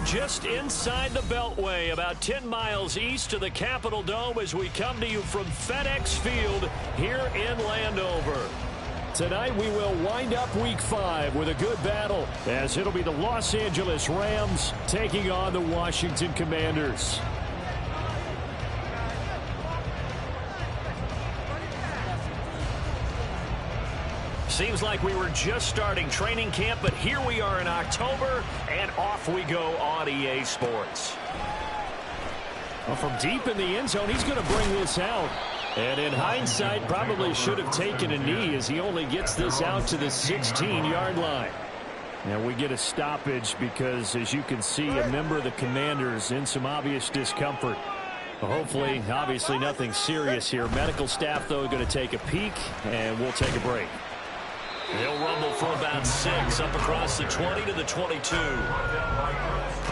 are just inside the Beltway, about 10 miles east of the Capitol Dome as we come to you from FedEx Field here in Landover. Tonight we will wind up Week 5 with a good battle, as it'll be the Los Angeles Rams taking on the Washington Commanders. Seems like we were just starting training camp, but here we are in October, and off we go on EA Sports. Well, from deep in the end zone, he's going to bring this out. And in hindsight, probably should have taken a knee as he only gets this out to the 16-yard line. Now we get a stoppage because, as you can see, a member of the Commanders in some obvious discomfort. Hopefully, obviously nothing serious here. Medical staff, though, going to take a peek, and we'll take a break. They'll rumble for about 6 up across the 20 to the 22.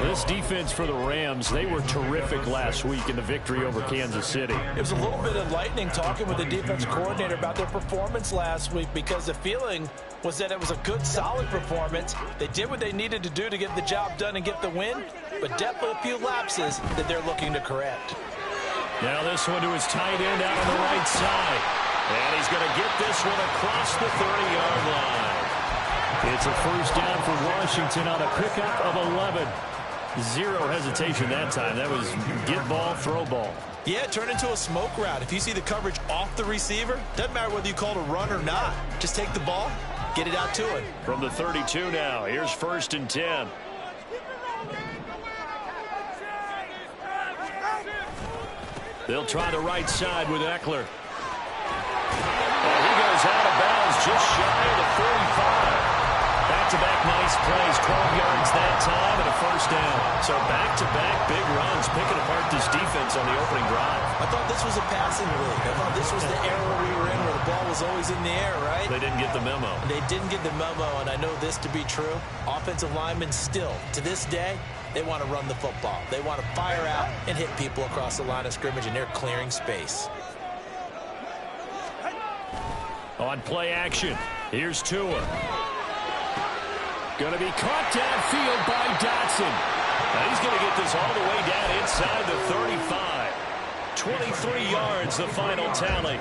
This defense for the Rams, they were terrific last week in the victory over Kansas City. It was a little bit enlightening talking with the defense coordinator about their performance last week, because the feeling was that it was a good, solid performance. They did what they needed to do to get the job done and get the win, but definitely a few lapses that they're looking to correct. Now this one to his tight end out on the right side. And he's going to get this one across the 30-yard line. It's a first down for Washington on a pickup of 11. Zero hesitation that time. That was get ball, throw ball. Yeah, turn into a smoke route. If you see the coverage off the receiver, doesn't matter whether you call it a run or not. Just take the ball, get it out to it. From the 32 now, here's 1st and 10. They'll try the right side with Eckler. And he goes out of bounds just shy of the 45. Back-to-back nice plays, 12 yards that time and a first down. So back-to-back big runs, picking apart this defense on the opening drive. I thought this was a passing league. I thought this was the era we were in where the ball was always in the air, right? They didn't get the memo. They didn't get the memo, and I know this to be true. Offensive linemen still, to this day, they want to run the football. They want to fire out and hit people across the line of scrimmage, and they're clearing space. On play action, here's Tua. Going to be caught downfield by Dotson. Now he's going to get this all the way down inside the 35. 23 yards, the final tally.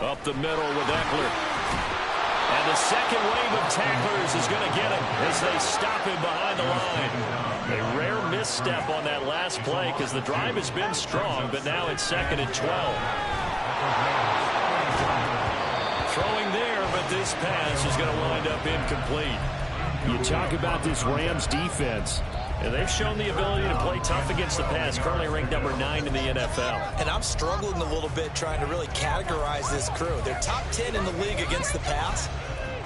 Up the middle with Eckler. And the second wave of tacklers is going to get him as they stop him behind the line. A rare misstep on that last play because the drive has been strong, but now it's 2nd and 12. Throwing there, but this pass is going to wind up incomplete. You talk about this Rams defense. And they've shown the ability to play tough against the pass, currently ranked number 9 in the NFL. And I'm struggling a little bit trying to really categorize this crew. They're top 10 in the league against the pass,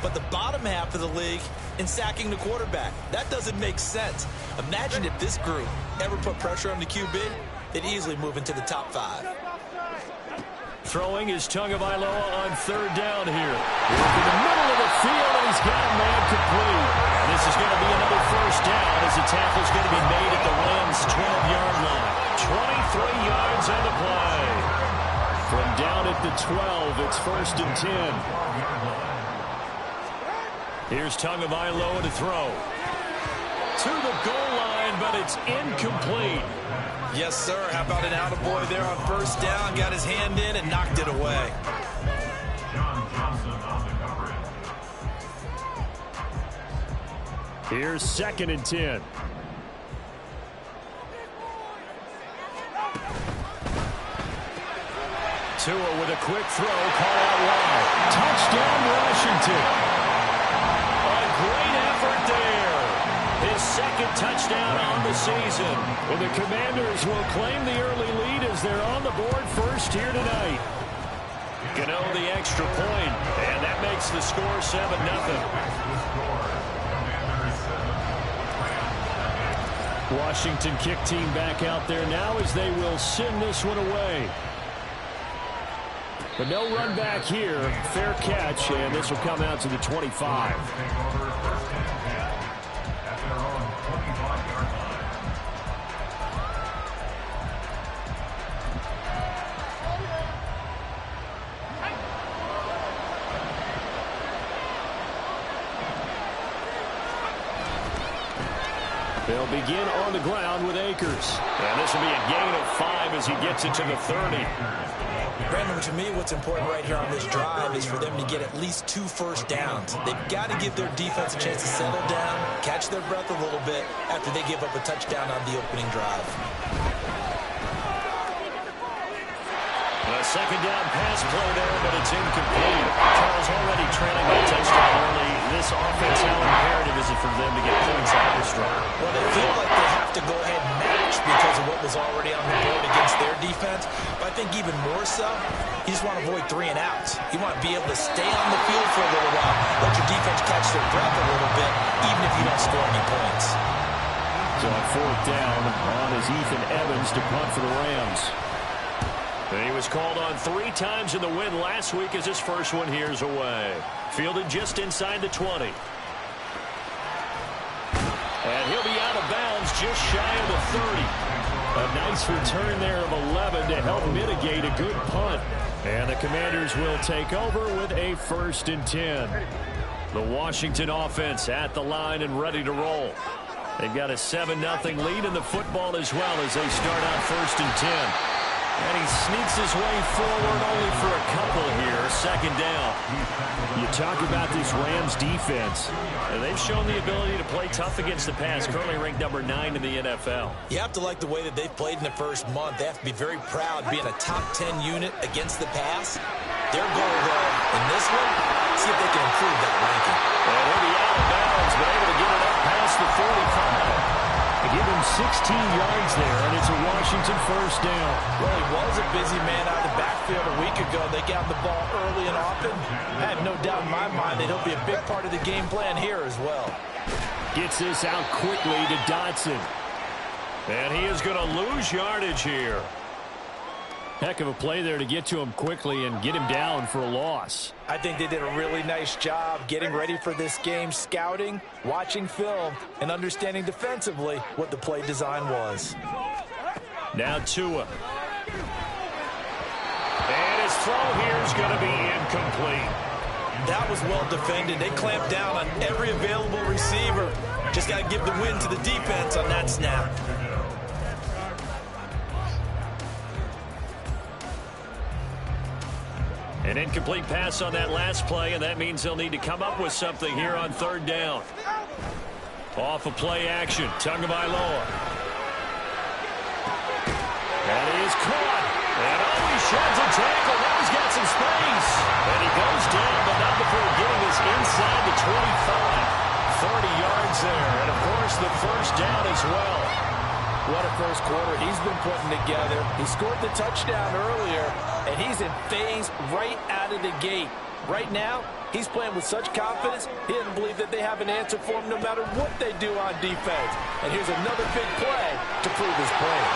but the bottom half of the league in sacking the quarterback. That doesn't make sense. Imagine if this group ever put pressure on the QB, they'd easily move into the top 5. Throwing is Tagovailoa on 3rd down here. In the middle of the field, and he's got a man complete. And this is going to be another first down as the tackle's going to be made at the Rams' 12-yard line. 23 yards on the play. From down at the 12, it's 1st and 10. Here's Tagovailoa to throw. To the goal line, but it's incomplete. Yes, sir. How about an attaboy there on 1st down? Got his hand in and knocked it away. Here's 2nd and 10. Tua with a quick throw, caught out wide. Touchdown, Washington. A great effort there. His 2nd touchdown on the season. Well, the Commanders will claim the early lead as they're on the board first here tonight. Gano the extra point, and that makes the score 7-0. Washington kick team back out there now as they will send this one away. But no run back here. Fair catch, and this will come out to the 25. They'll begin on the ground with Akers. And this will be a gain of 5 as he gets it to the 30. Brandon, to me, what's important right here on this drive is for them to get at least 2 first downs. They've got to give their defense a chance to settle down, catch their breath a little bit after they give up a touchdown on the opening drive. A second down pass play there, but it's incomplete. Charles already trailing by touchdown early. This offense, how imperative is it for them to get points out this drive? Well, they feel like they have to go ahead and match because of what was already on the board against their defense. But I think even more so, you just want to avoid 3 and outs. You want to be able to stay on the field for a little while, let your defense catch their breath a little bit, even if you don't score any points. So on 4th down, on is Ethan Evans to punt for the Rams. And he was called on 3 times in the win last week as his first one here's away. Fielded just inside the 20. And he'll be out of bounds just shy of the 30. A nice return there of 11 to help mitigate a good punt. And the Commanders will take over with a 1st and 10. The Washington offense at the line and ready to roll. They've got a 7-0 lead in the football as well as they start out 1st and 10. And he sneaks his way forward only for a couple here. 2nd down. You talk about this Rams defense. And they've shown the ability to play tough against the pass. Currently ranked number 9 in the NFL. You have to like the way that they've played in the first month. They have to be very proud being a top 10 unit against the pass. Their goal, though, in this one, see if they can improve that ranking. And he'll be out of bounds, but able to get it up past the 45. They give him 16 yards there, and it's a Washington 1st down. Well, he was a busy man out of the backfield a week ago. They got the ball early and often. I have no doubt in my mind that he'll be a big part of the game plan here as well. Gets this out quickly to Dotson. And he is going to lose yardage here. Heck of a play there to get to him quickly and get him down for a loss. I think they did a really nice job getting ready for this game, scouting, watching film, and understanding defensively what the play design was. Now Tua. And his throw here is going to be incomplete. That was well defended. They clamped down on every available receiver. Just got to give the win to the defense on that snap. An incomplete pass on that last play, and that means they'll need to come up with something here on 3rd down. Off of play action, Tagovailoa. And he is caught. And he sheds a tackle. Now he's got some space. And he goes down, but not before getting us inside the 25. 30 yards there. And, of course, the 1st down as well. What a first quarter he's been putting together. He scored the touchdown earlier, and he's in phase right out of the gate. Right now, he's playing with such confidence, he doesn't believe that they have an answer for him no matter what they do on defense. And here's another big play to prove his point.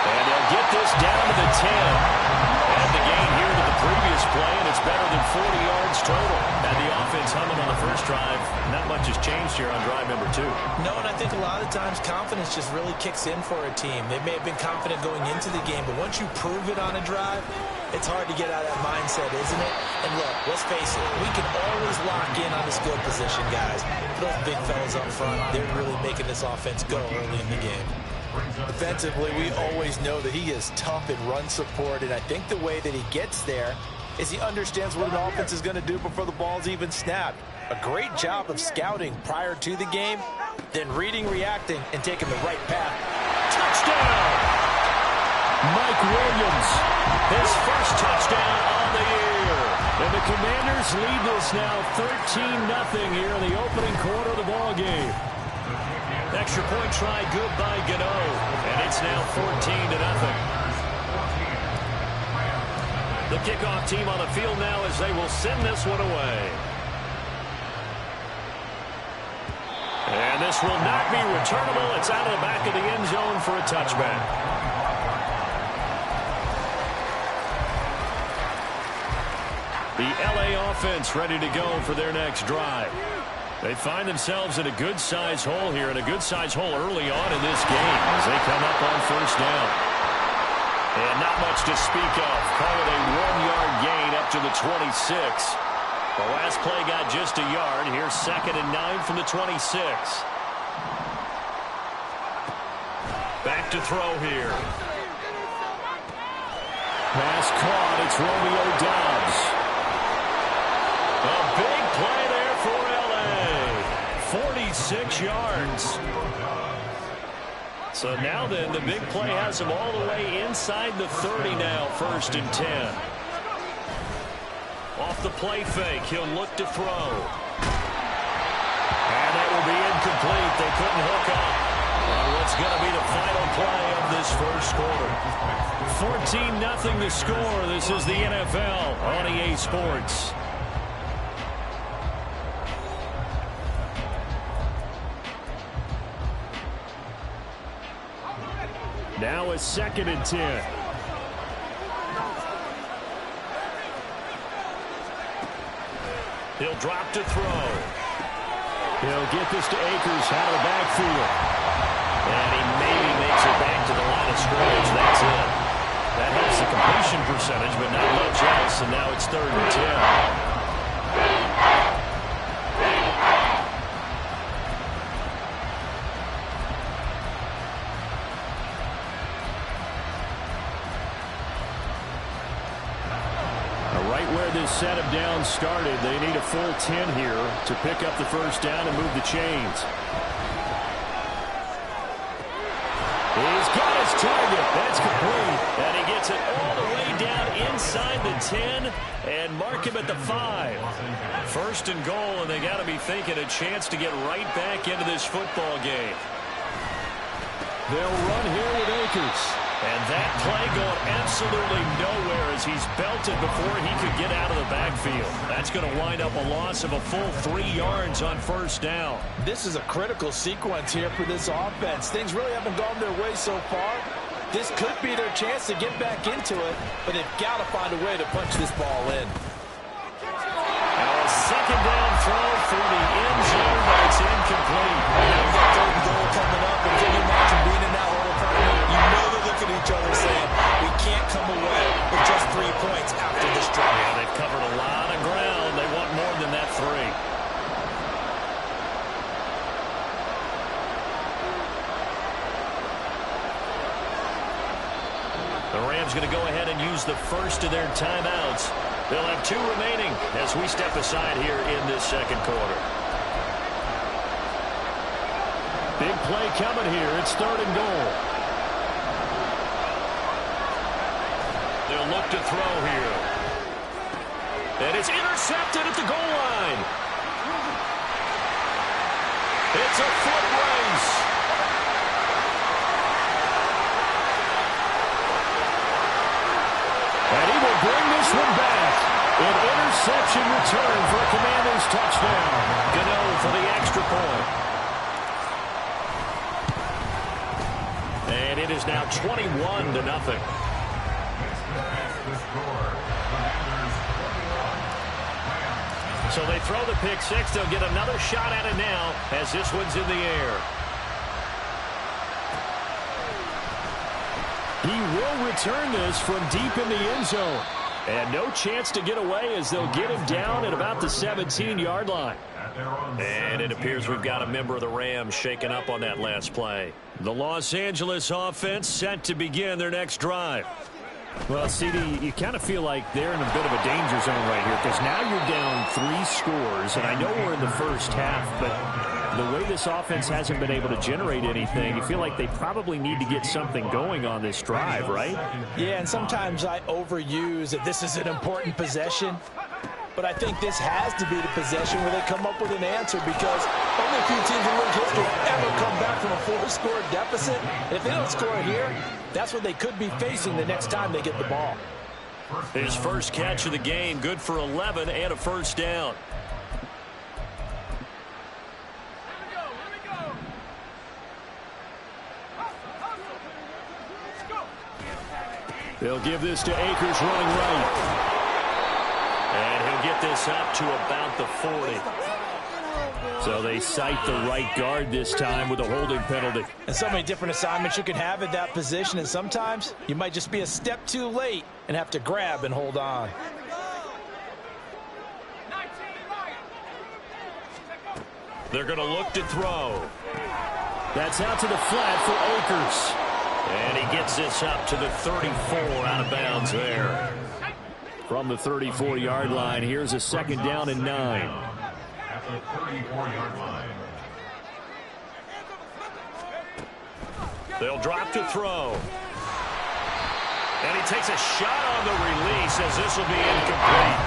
And they'll get this down to the 10. And the gain here to the previous play, and it's better than 40 yards total. And the offense humming on the first drive. Not much has changed here on drive number 2. No, and I think a lot of times confidence just really kicks in for a team. They may have been confident going into the game, but once you prove it on a drive, it's hard to get out of that mindset, isn't it? And look, let's face it, we can always lock in on the skill position, guys. But those big fellas up front, they're really making this offense go early in the game. Defensively, we always know that he is tough in run support, and I think the way that he gets there is he understands what an offense is going to do before the ball's even snapped. A great job of scouting prior to the game, then reading, reacting, and taking the right path. Touchdown! Mike Williams, his first touchdown on the year. And the Commanders lead this now 13-0 here in the opening quarter of the ball game. Extra point try good by Gano, and it's now 14-0. The kickoff team on the field now as they will send this one away. And this will not be returnable. It's out of the back of the end zone for a touchback. The LA offense ready to go for their next drive. They find themselves in a good-sized hole here, and a good-sized hole early on in this game as they come up on 1st down. And not much to speak of. Call it a 1-yard gain up to the 26. The last play got just a yard. Here's 2nd and 9 from the 26. look to throw here. Pass caught. It's Romeo Doubs. A big play there for L.A. 46 yards. So now then, the big play has him all the way inside the 30 now, 1st and 10. Off the play fake, he'll look to throw. And that will be incomplete. They couldn't hook up on what's going to be the final play of this first quarter. 14-0 the score. This is the NFL on EA Sports. Now a 2nd and 10. He'll drop to throw. He'll get this to Akers out of the backfield. And he maybe makes it back to the line of scrimmage. That's it. That helps the completion percentage, but not much else. And now it's 3rd and 10. This set of downs started. They need a full 10 here to pick up the first down and move the chains. He's got his target. That's complete. And he gets it all the way down inside the 10 and mark him at the 5. 1st and goal, and they got to be thinking a chance to get right back into this football game. They'll run here with Akers. And that play going absolutely nowhere as he's belted before he could get out of the backfield. That's going to wind up a loss of a full 3 yards on 1st down. This is a critical sequence here for this offense. Things really haven't gone their way so far. This could be their chance to get back into it, but they've got to find a way to punch this ball in. Now a 2nd down throw for the end zone, but it's incomplete. Now we've got 3rd and goal coming up, and can you imagine being in that hole, partner? You know they're looking at each other saying, we can't come away with just 3 points after this drive. Yeah, they've covered a lot of ground. They want more than that 3. The Rams going to go ahead and use the first of their timeouts. They'll have 2 remaining as we step aside here in this 2nd quarter. Big play coming here. It's 3rd and goal. They'll look to throw here. And it's intercepted at the goal line. It's a foot race. And he will bring this one back. An interception return for a Commanders touchdown. Gano for the extra point. And it is now 21-0. So they throw the pick 6. They'll get another shot at it now as this one's in the air. He will return this from deep in the end zone. And no chance to get away as they'll get him down at about the 17-yard line. And it appears we've got a member of the Rams shaken up on that last play. The Los Angeles offense set to begin their next drive. Well, CD, you kind of feel like they're in a bit of a danger zone right here because now you're down 3 scores, and I know we're in the first half, but the way this offense hasn't been able to generate anything, you feel like they probably need to get something going on this drive, right? Yeah, and sometimes I overuse that this is an important possession, but I think this has to be the possession where they come up with an answer because only a few teams in league history ever come back from a 4-score deficit. And if they don't score here, that's what they could be facing the next time they get the ball. His first catch of the game, good for 11 and a first down. They'll give this to Akers running right. And he'll get this up to about the 40. So they cite the right guard this time with a holding penalty. And so many different assignments you can have at that position, and sometimes you might just be a step too late and have to grab and hold on. They're going to look to throw. That's out to the flat for Akers. And he gets this up to the 34, out of bounds there. From the 34-yard line, here's a second down and 9. At the 34-yard line. They'll drop to throw. And he takes a shot on the release as this will be incomplete.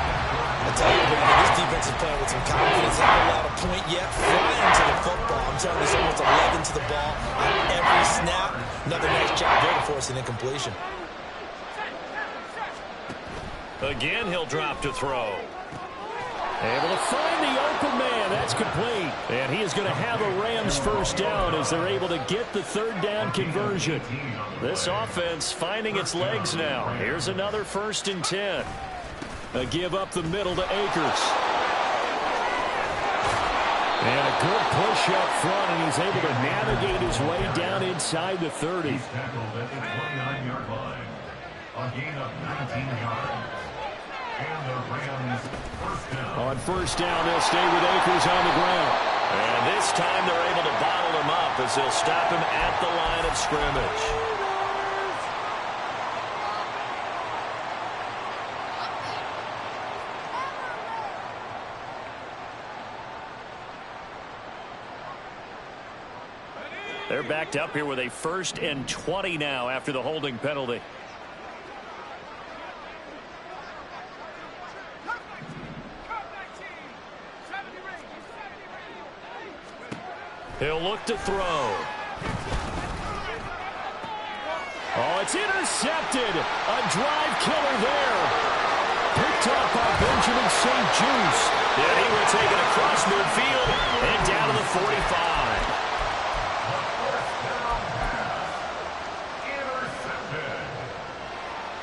I tell you, man, this defense is playing with some confidence. They haven't allowed a point yet. Flying to the football. I'm telling you, it's almost 11 to the ball on every snap. Another nice job there to force an incompletion. Again, he'll drop to throw. Able to find the open man. That's complete. And he is going to have a Rams first down as they're able to get the third down conversion. This offense finding its legs now. Here's another 1st and 10. A give up the middle to Akers. And a good push up front, and he's able to navigate his way down inside the 30. He's tackled at the 29-yard line. A gain of 19 yards. And the Rams first down. On first down, they'll stay with Akers on the ground. And this time they're able to bottle him up as they'll stop him at the line of scrimmage. They're backed up here with a 1st and 20 now after the holding penalty. He'll look to throw. Oh, it's intercepted. A drive killer there. Picked up by Benjamin St. Juice. And he will take it across midfield and down to the 45.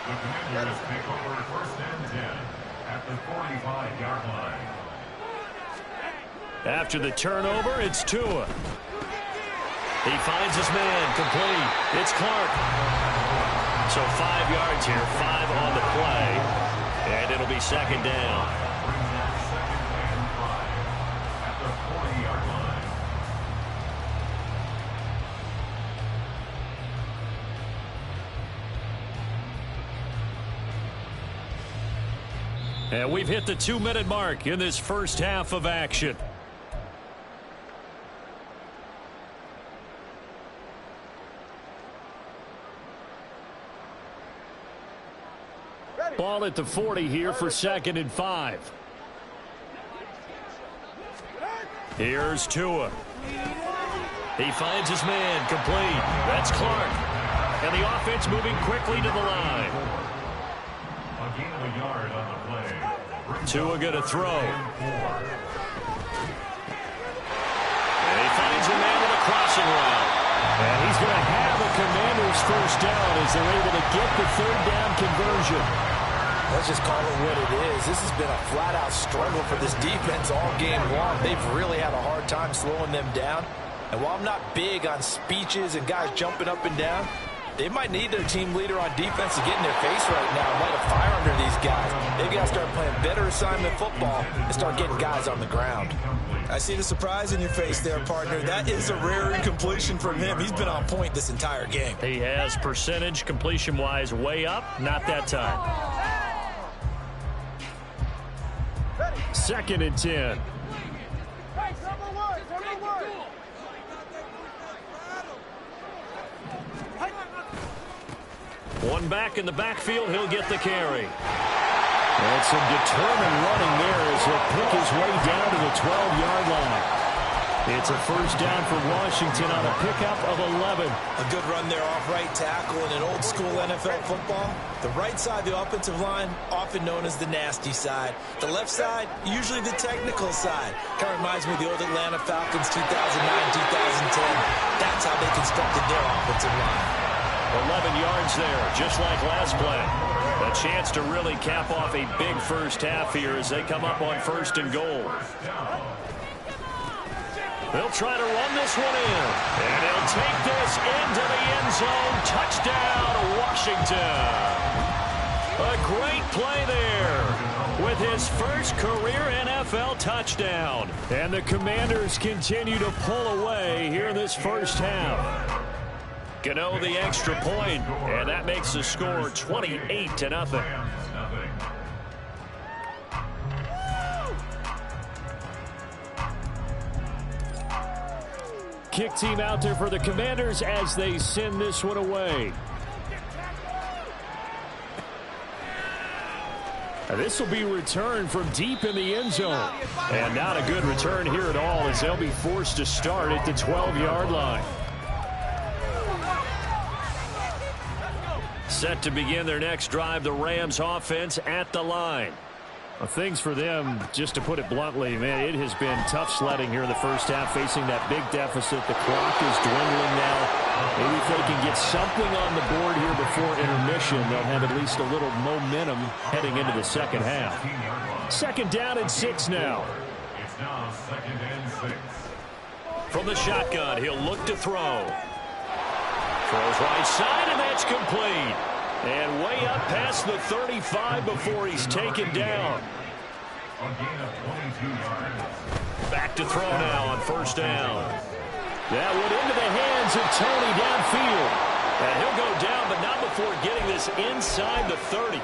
The Commanders take over 1st and 10 at the 45-yard line. After the turnover, it's Tua. He finds his man, complete. It's Clark. So 5 yards here, 5 on the play. And it'll be second down. Second and 5 at the 40-yard line. And we've hit the 2-minute mark in this first half of action. Ball at the 40 here for 2nd and 5. Here's Tua. He finds his man, complete. That's Clark. And the offense moving quickly to the line. A gain of a yard on the play. Tua going to throw. And he finds a man with a crossing route. And he's going to have a Commanders first down as they're able to get the third down conversion. Let's just call it what it is. This has been a flat-out struggle for this defense all game long. They've really had a hard time slowing them down. And while I'm not big on speeches and guys jumping up and down, they might need their team leader on defense to get in their face right now and light a fire under these guys. They've got to start playing better assignment football and start getting guys on the ground. I see the surprise in your face there, partner. That is a rare incompletion from him. He's been on point this entire game. He has percentage completion-wise way up. Not that time. 2nd and 10. One back in the backfield, he'll get the carry. And some determined running there as he'll pick his way down to the 12-yard line. It's a first down for Washington on a pickup of 11. A good run there off right tackle in an old-school NFL football. The right side of the offensive line, often known as the nasty side. The left side, usually the technical side. Kind of reminds me of the old Atlanta Falcons 2009, 2010. That's how they constructed their offensive line. 11 yards there, just like last play. A chance to really cap off a big first half here as they come up on 1st and goal. They'll try to run this one in. And he'll take this into the end zone. Touchdown, Washington. A great play there with his first career NFL touchdown. And the Commanders continue to pull away here in this first half. Gano the extra point, and that makes the score 28-0. Kick team out there for the Commanders as they send this one away. This will be returned from deep in the end zone. And not a good return here at all as they'll be forced to start at the 12-yard line. Set to begin their next drive, the Rams offense at the line. Well, things for them, just to put it bluntly, man, it has been tough sledding here in the first half, facing that big deficit. The clock is dwindling now. Maybe if they can get something on the board here before intermission, they'll have at least a little momentum heading into the second half. Second down and 6 now. It's now 2nd and 6. From the shotgun, he'll look to throw. Throws right side, and that's complete. And way up past the 35 before he's taken down. A gain of 22 yards. Back to throw now on first down. That went into the hands of Tony downfield. And he'll go down, but not before getting this inside the 30.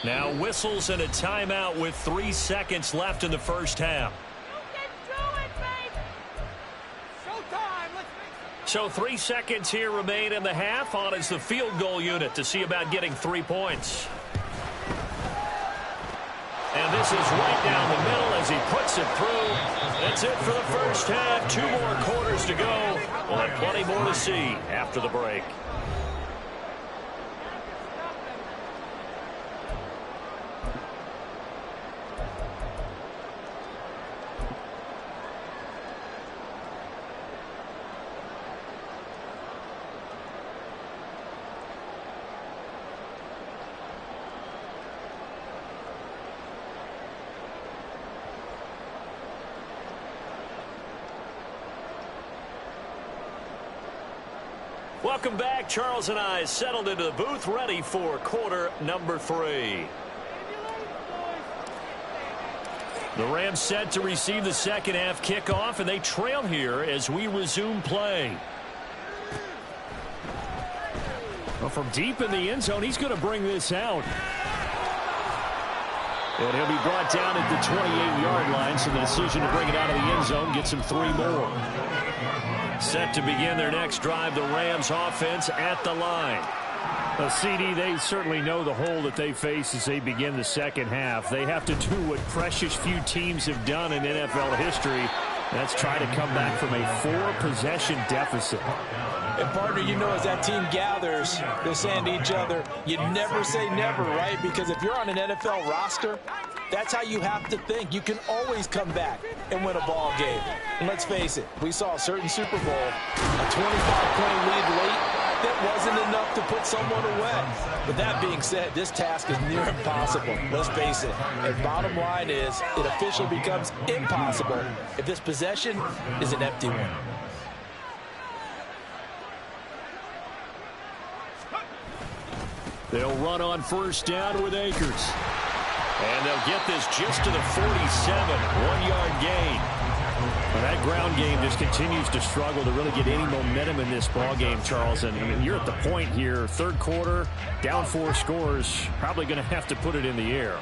Now whistles and a timeout with 3 seconds left in the first half. So 3 seconds here remain in the half. On is the field goal unit to see about getting 3 points. And this is right down the middle as he puts it through. That's it for the first half. 2 more quarters to go. We'll have plenty more to see after the break. Welcome back. Charles and I settled into the booth, ready for quarter number 3. The Rams set to receive the second half kickoff, and they trail here as we resume play. Well, from deep in the end zone, he's going to bring this out. And he'll be brought down at the 28-yard line, so the decision to bring it out of the end zone gets him 3 more. Set to begin their next drive, the Rams offense at the line. Well, CD, they certainly know the hole that they face as they begin the second half. They have to do what precious few teams have done in NFL history. That's try to come back from a 4-possession deficit. And partner, you know, as that team gathers, they're saying to each other, you never say never, right? Because if you're on an NFL roster, that's how you have to think. You can always come back and win a ball game. And let's face it, we saw a certain Super Bowl, a 25-point lead late, that wasn't enough to put someone away. But that being said, this task is near impossible. Let's face it. And bottom line is, it officially becomes impossible if this possession is an empty one. They'll run on first down with Akers. And they'll get this just to the 47, 1-yard gain. Well, that ground game just continues to struggle to really get any momentum in this ball game, Charles. And I mean, you're at the point here, third quarter, down 4 scores, probably going to have to put it in the air.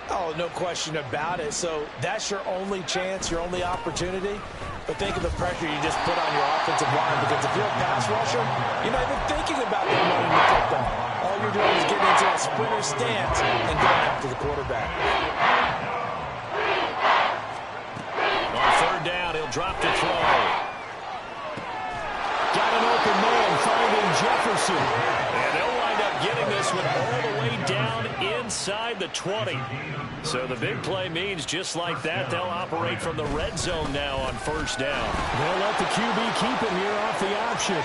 Oh, no question about it. So that's your only chance, your only opportunity. But think of the pressure you just put on your offensive line, because if you're a pass rusher, you're not even thinking about them running the football. All you're doing is getting into that sprinter stance and going after the quarterback. On third down, he'll drop to throw. Got an open man, finding Jefferson. And they'll wind up getting this one all the way down inside the 20. So the big play means just like that, they'll operate from the red zone now on first down. They'll let the QB keep him here off the option.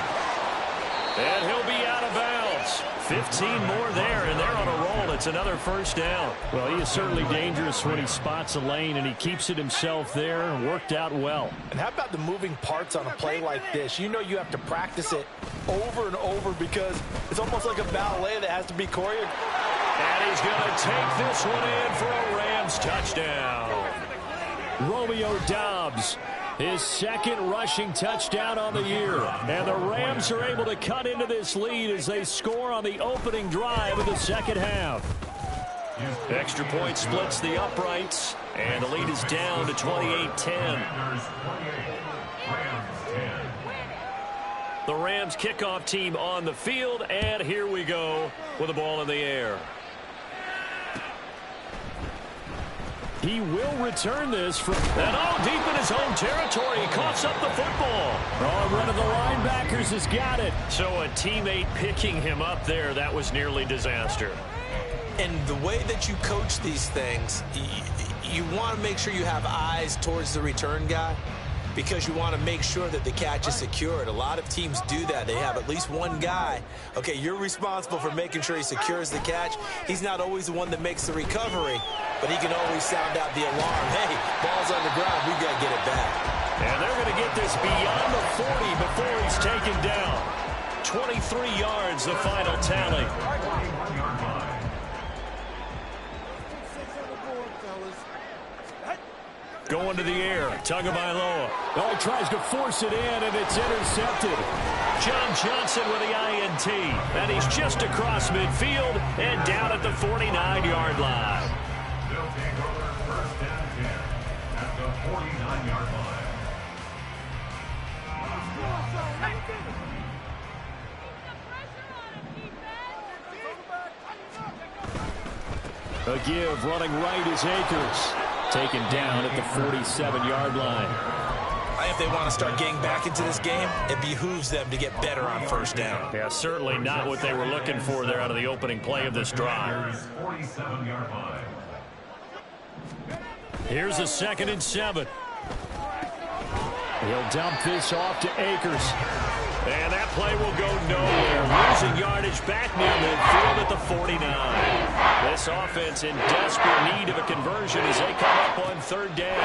And he'll be out of bounds. 15 more there, and they're on a roll. It's another first down. Well, he is certainly dangerous when he spots a lane, and he keeps it himself there and worked out well. And how about the moving parts on a play like this? You know you have to practice it over and over because it's almost like a ballet that has to be choreographed. And he's going to take this one in for a Rams touchdown. Romeo Doubs His second rushing touchdown on the year. And the Rams are able to cut into this lead as they score on the opening drive of the second half. Extra point splits the uprights, and the lead is down to 28-10. The Rams kickoff team on the field, and here we go with the ball in the air. He will return this from deep in his own territory. He coughs up the football. One of the linebackers has got it. So a teammate picking him up there, that was nearly disaster. And the way that you coach these things, you want to make sure you have eyes towards the return guy because you want to make sure that the catch is secured. A lot of teams do that. They have at least one guy. Okay, you're responsible for making sure he secures the catch. He's not always the one that makes the recovery, but he can always sound out the alarm. Hey, ball's on the ground. We've got to get it back. And they're going to get this beyond the 40 before he's taken down. 23 yards, the final tally. Going to the air. Tagovailoa. Oh, he tries to force it in, and it's intercepted. John Johnson with the INT. And he's just across midfield and down at the 49-yard line. They'll take over first and 10 at the 49-yard line. A give running right is Akers. Taken down at the 47-yard line. If they want to start getting back into this game, it behooves them to get better on first down. Yeah, certainly not what they were looking for there out of the opening play of this drive. 47-yard line. Here's a 2nd and 7. He'll dump this off to Akers. And that play will go nowhere. Losing yardage back near midfield at the 49. This offense in desperate need of a conversion as they come up on 3rd down.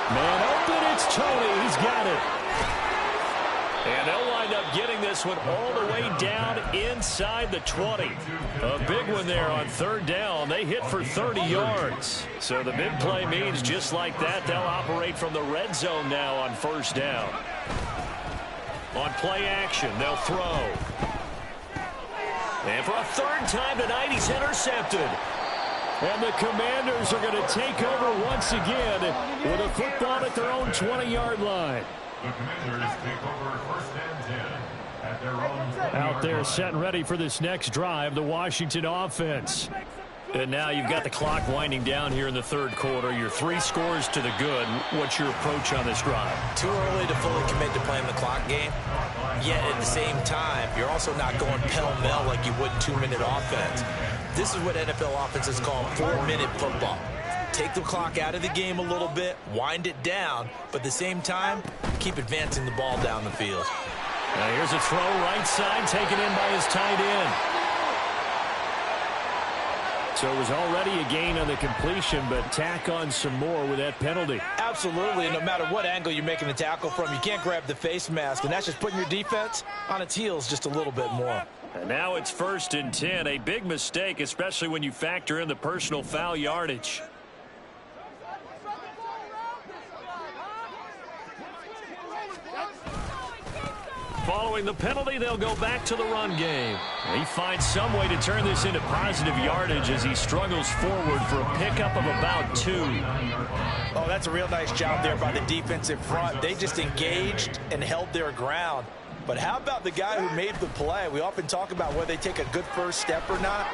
Man open, it's Tony. He's got it. And they'll wind up getting this one all the way down inside the 20. A big one there on 3rd down. They hit for 30 yards. So the big play means just like that, they'll operate from the red zone now on 1st down. On play action, they'll throw. And for a 3rd time tonight, he's intercepted. And the Commanders are going to take over once again with a football at their own 20-yard line. The Commanders take over first and 10 at their own 20-yard Out there line. set and ready for this next drive, the Washington offense. And now you've got the clock winding down here in the 3rd quarter. You're 3 scores to the good. What's your approach on this drive? Too early to fully commit to playing the clock game. Yet at the same time, you're also not going pell-mell like you would in 2-minute offense. This is what NFL offenses call 4-minute football. Take the clock out of the game a little bit, wind it down, but at the same time, keep advancing the ball down the field. Now here's a throw right side taken in by his tight end. So it was already a gain on the completion, but tack on some more with that penalty. Absolutely, and no matter what angle you're making the tackle from, you can't grab the face mask, and that's just putting your defense on its heels just a little bit more. And now it's 1st and 10, a big mistake, especially when you factor in the personal foul yardage. Following the penalty, they'll go back to the run game. He finds some way to turn this into positive yardage as he struggles forward for a pickup of about 2. Oh, that's a real nice job there by the defensive front. They just engaged and held their ground. But how about the guy who made the play? We often talk about whether they take a good first step or not.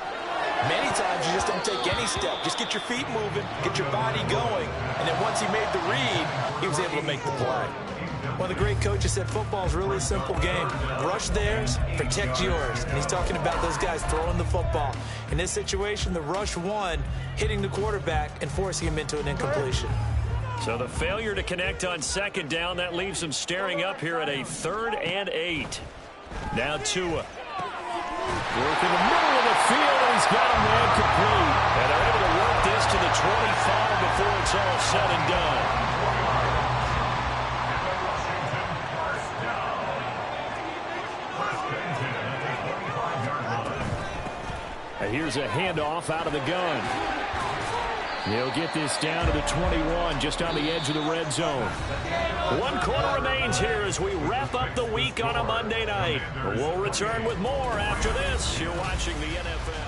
Many times you just don't take any step. Just get your feet moving, get your body going. And then once he made the read, he was able to make the play. One of the great coaches said football is really a simple game. Rush theirs, protect yours. And he's talking about those guys throwing the football. In this situation, the rush won, hitting the quarterback and forcing him into an incompletion. So the failure to connect on 2nd down, that leaves him staring up here at a 3rd and 8. Now Tua. Work in the middle of the field, and he's got a man complete. And they're able to work this to the 25 before it's all said and done. Here's a handoff out of the gun. He'll get this down to the 21, just on the edge of the red zone. 1 quarter remains here as we wrap up the week on a Monday night. We'll return with more after this. You're watching the NFL.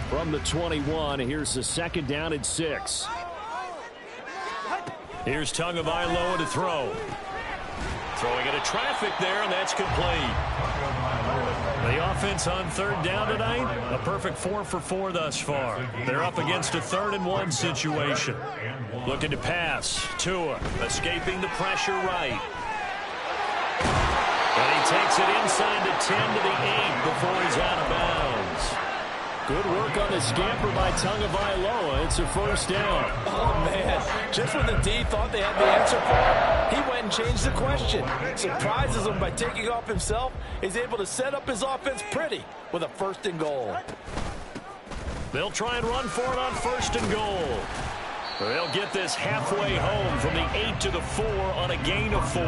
From the 21, here's the 2nd down and 6. Here's Tagovailoa to throw. Throwing into traffic there, and that's complete. The offense on 3rd down tonight, a perfect 4 for 4 thus far. They're up against a 3rd and 1 situation. Looking to pass. Tua escaping the pressure right. And he takes it inside the 10 to the 8 before he's out of bounds. Good work on the scamper by Tagovailoa. It's a 1st down. Oh, man. Just when the D thought they had the answer for him, he went and changed the question. Surprises him by taking off himself. He's able to set up his offense pretty with a 1st and goal. They'll try and run for it on 1st and goal. They'll get this halfway home from the 8 to the 4 on a gain of 4.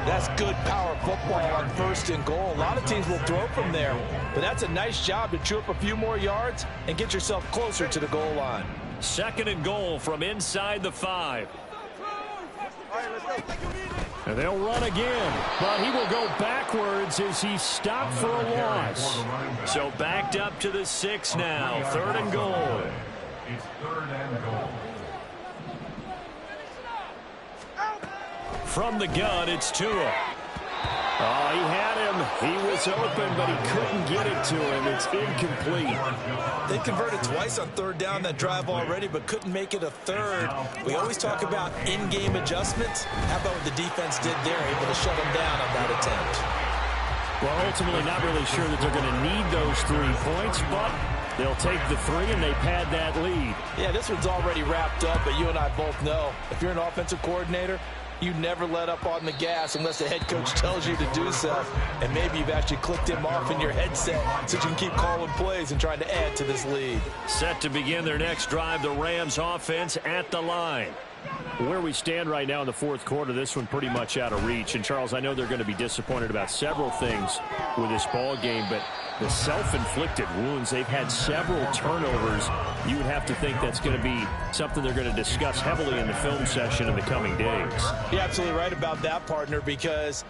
That's good power football on 1st and goal. A lot of teams will throw from there, but that's a nice job to chew up a few more yards and get yourself closer to the goal line. 2nd and goal from inside the 5. And they'll run again, but he will go backwards as he stopped for a loss. So backed up to the 6 now. 3rd and goal. It's 3rd and goal. From the gun, it's Tua. Oh, he had him. He was open, but he couldn't get it to him. It's incomplete. They converted twice on 3rd down that drive already, but couldn't make it a 3rd. We always talk about in-game adjustments. How about what the defense did there, able to shut them down on that attempt? Well, ultimately not really sure that they're going to need those 3 points, but they'll take the 3 and they pad that lead. Yeah, this one's already wrapped up, but you and I both know if you're an offensive coordinator, you never let up on the gas unless the head coach tells you to do so. And maybe you've actually clicked him off in your headset so you can keep calling plays and trying to add to this lead. Set to begin their next drive, the Rams offense at the line. Where we stand right now in the 4th quarter, this one pretty much out of reach. And, Charles, I know they're going to be disappointed about several things with this ball game, but the self-inflicted wounds, they've had several turnovers. You would have to think that's going to be something they're going to discuss heavily in the film session in the coming days. You're absolutely right about that, partner, because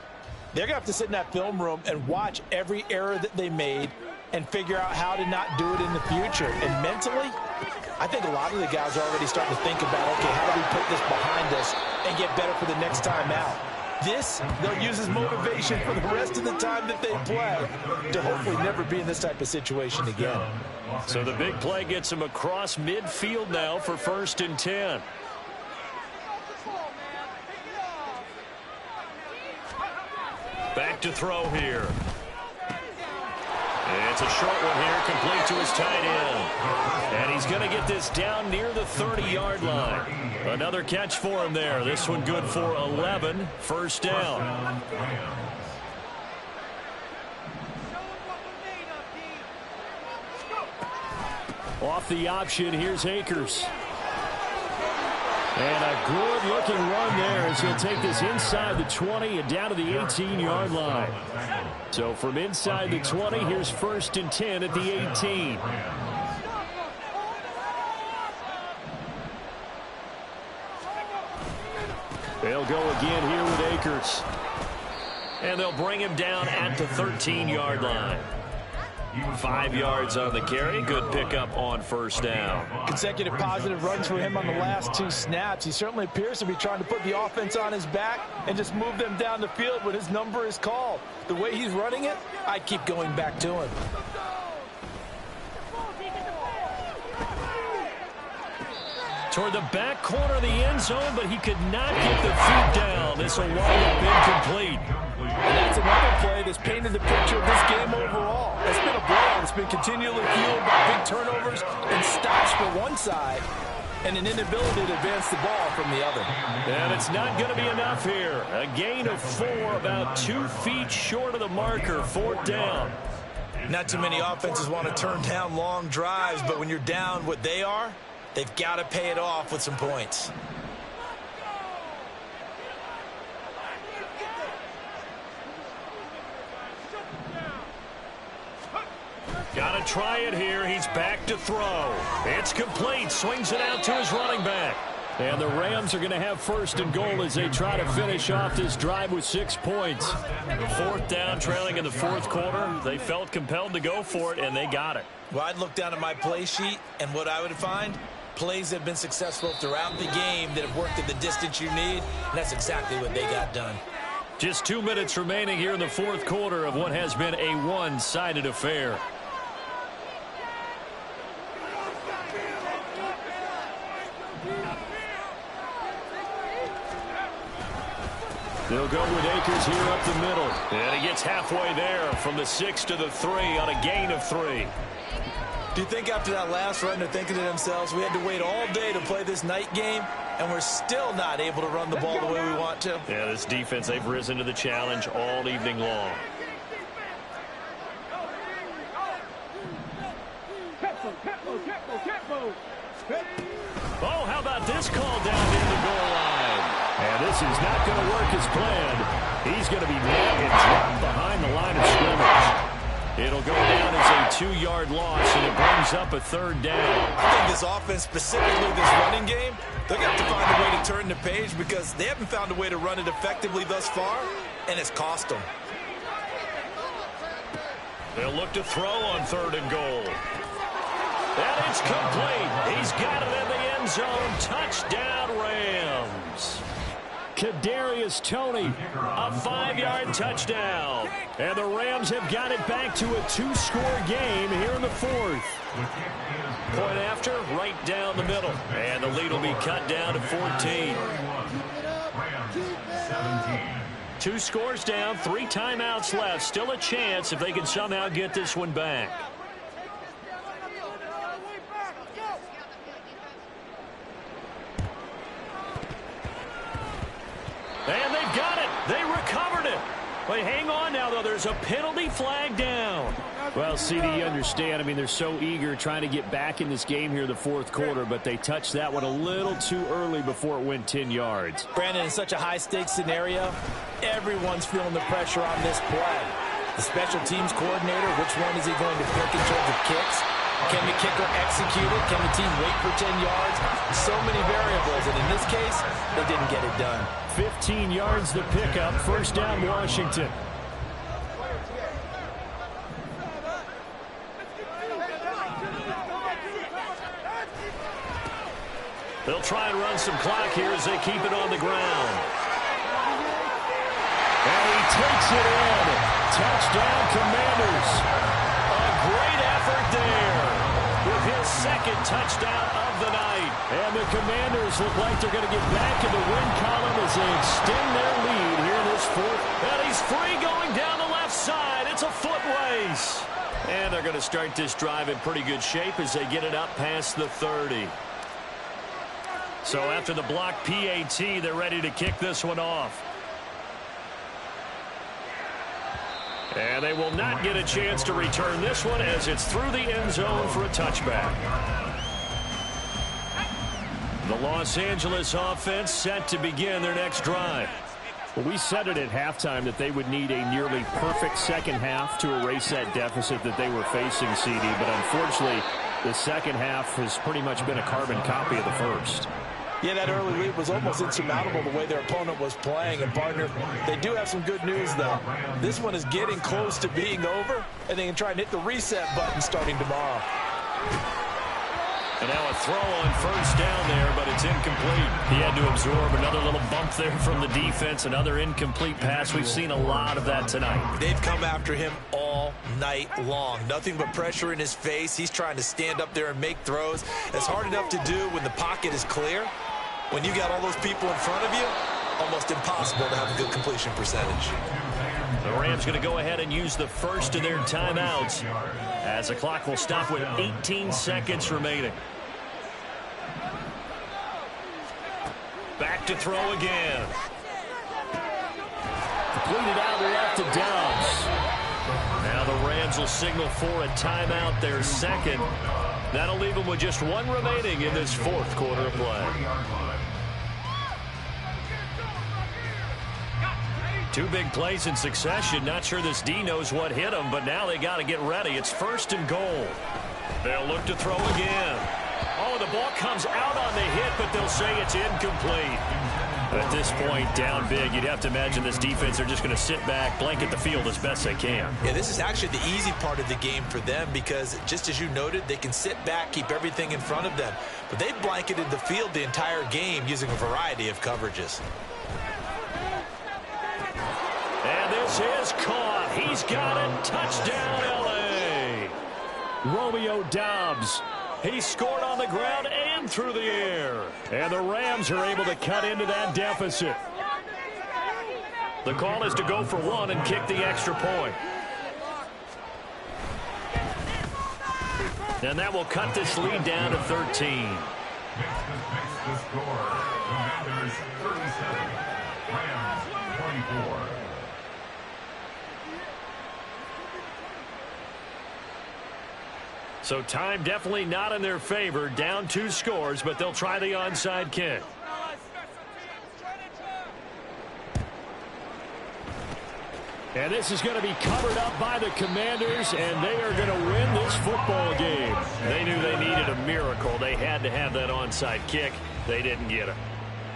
they're going to have to sit in that film room and watch every error that they made and figure out how to not do it in the future. And mentally, I think a lot of the guys are already starting to think about, okay, how do we put this behind us and get better for the next time out? This, they'll use as motivation for the rest of the time that they play to hopefully never be in this type of situation again. So the big play gets him across midfield now for 1st and 10. Back to throw here. It's a short one here, complete to his tight end. And he's going to get this down near the 30-yard line. Another catch for him there. This one good for 11. 1st down. Off the option, here's Akers. And a good-looking run there as he'll take this inside the 20 and down to the 18-yard line. So from inside the 20, here's 1st and 10 at the 18. They'll go again here with Akers. And they'll bring him down at the 13-yard line. 5 yards on the carry. Good pickup on 1st down. Consecutive positive runs for him on the last 2 snaps. He certainly appears to be trying to put the offense on his back and just move them down the field when his number is called. The way he's running it, I keep going back to him. Toward the back corner of the end zone, but he could not get the feet down. This will wind up incomplete. And that's another play that's painted the picture of this game overall. It's been a blowout. It's been continually fueled by big turnovers and stops for one side and an inability to advance the ball from the other. And it's not going to be enough here. A gain of 4, about 2 feet short of the marker. 4th down. Not too many offenses want to turn down long drives, but when you're down what they are, They've got to pay it off with some points. Got to try it here. He's back to throw. It's complete. Swings it out to his running back. And the Rams are going to have first and goal as they try to finish off this drive with 6 points. Fourth down, trailing in the fourth quarter. They felt compelled to go for it, and they got it. Well, I'd look down at my play sheet, and what I would find, plays have been successful throughout the game that have worked at the distance you need, and that's exactly what they got done. Just 2 minutes remaining here in the fourth quarter of what has been a one-sided affair. They'll go with Akers here up the middle. And he gets halfway there from the 6 to the 3 on a gain of 3. Do you think after that last run they're thinking to themselves, we had to wait all day to play this night game, and we're still not able to run the ball the way we want to? Yeah, this defense, they've risen to the challenge all evening long. Oh, how about this call down near the goal line? And this is not going to work as planned. He's going to be met and dropped behind the line of scrimmage. It'll go down as a 2-yard loss, and it brings up a third down. I think this offense, specifically this running game, they're going to have to find a way to turn the page because they haven't found a way to run it effectively thus far, and it's cost them. They'll look to throw on third and goal. And it's complete. He's got it in the end zone. Touchdown, Rams. Kadarius Toney, a 5-yard touchdown. And the Rams have got it back to a 2-score game here in the fourth. Point after, right down the middle. And the lead will be cut down to 14. 2 scores down, 3 timeouts left. Still a chance if they can somehow get this one back. And they've got it. They recovered it. But hang on now, though. There's a penalty flag down. Well, CD, you understand. I mean, they're so eager trying to get back in this game here in the fourth quarter, but they touched that one a little too early before it went 10 yards. Brandon, in such a high-stakes scenario, everyone's feeling the pressure on this play. The special teams coordinator, which one is he going to pick in terms of kicks? Can the kicker execute it? Can the team wait for 10 yards? So many variables, and in this case, they didn't get it done. 15 yards the pickup. First down, Washington. They'll try and run some clock here as they keep it on the ground. And he takes it in. Touchdown, Commanders. A great effort there with his second touchdown of the night. And the Commanders look like they're going to get back in the win column as they extend their lead here in this fourth. And he's free going down the left side. It's a foot race. And they're going to start this drive in pretty good shape as they get it up past the 30. So after the block PAT, they're ready to kick this one off. And they will not get a chance to return this one as it's through the end zone for a touchback. The Los Angeles offense set to begin their next drive. Well, we said it at halftime that they would need a nearly perfect second half to erase that deficit that they were facing, CD. But unfortunately, the second half has pretty much been a carbon copy of the first. Yeah, that early lead was almost insurmountable the way their opponent was playing. And, partner, they do have some good news, though. This one is getting close to being over, and they can try and hit the reset button starting tomorrow. And now a throw on first down there, but it's incomplete. He had to absorb another little bump there from the defense, another incomplete pass. We've seen a lot of that tonight. They've come after him all night long. Nothing but pressure in his face. He's trying to stand up there and make throws. It's hard enough to do when the pocket is clear. When you got all those people in front of you, almost impossible to have a good completion percentage. The Rams going to go ahead and use the first of their timeouts as the clock will stop with 18 seconds remaining. Back to throw again. Completed out left to Dobbs. Now the Rams will signal for a timeout, their second. That'll leave them with just one remaining in this fourth quarter of play. 40-yard line. Two big plays in succession. Not sure this D knows what hit him, but now they got to get ready. It's 1st and goal. They'll look to throw again. Oh, the ball comes out on the hit, but they'll say it's incomplete. At this point, down big, you'd have to imagine this defense are just going to sit back, blanket the field as best they can. Yeah, this is actually the easy part of the game for them because, just as you noted, they can sit back, keep everything in front of them. But they've blanketed the field the entire game using a variety of coverages. And this is caught. He's got it. Touchdown, L.A. Romeo Doubs. He scored on the ground and through the air. And the Rams are able to cut into that deficit. The call is to go for one and kick the extra point. And that will cut this lead down to 13. Next to score. Commanders 37. Rams 24. So time definitely not in their favor. Down 2 scores, but they'll try the onside kick. And this is going to be covered up by the Commanders, and they are going to win this football game. They knew they needed a miracle. They had to have that onside kick. They didn't get it.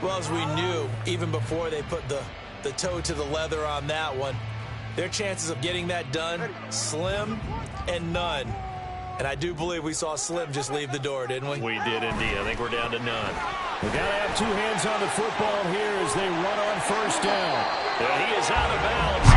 Well, as we knew, even before they put the toe to the leather on that one, their chances of getting that done, slim and none. And I do believe we saw Slim just leave the door, didn't we? We did indeed. I think we're down to none. We got to have 2 hands on the football here as they run on 1st down. And he is out of bounds.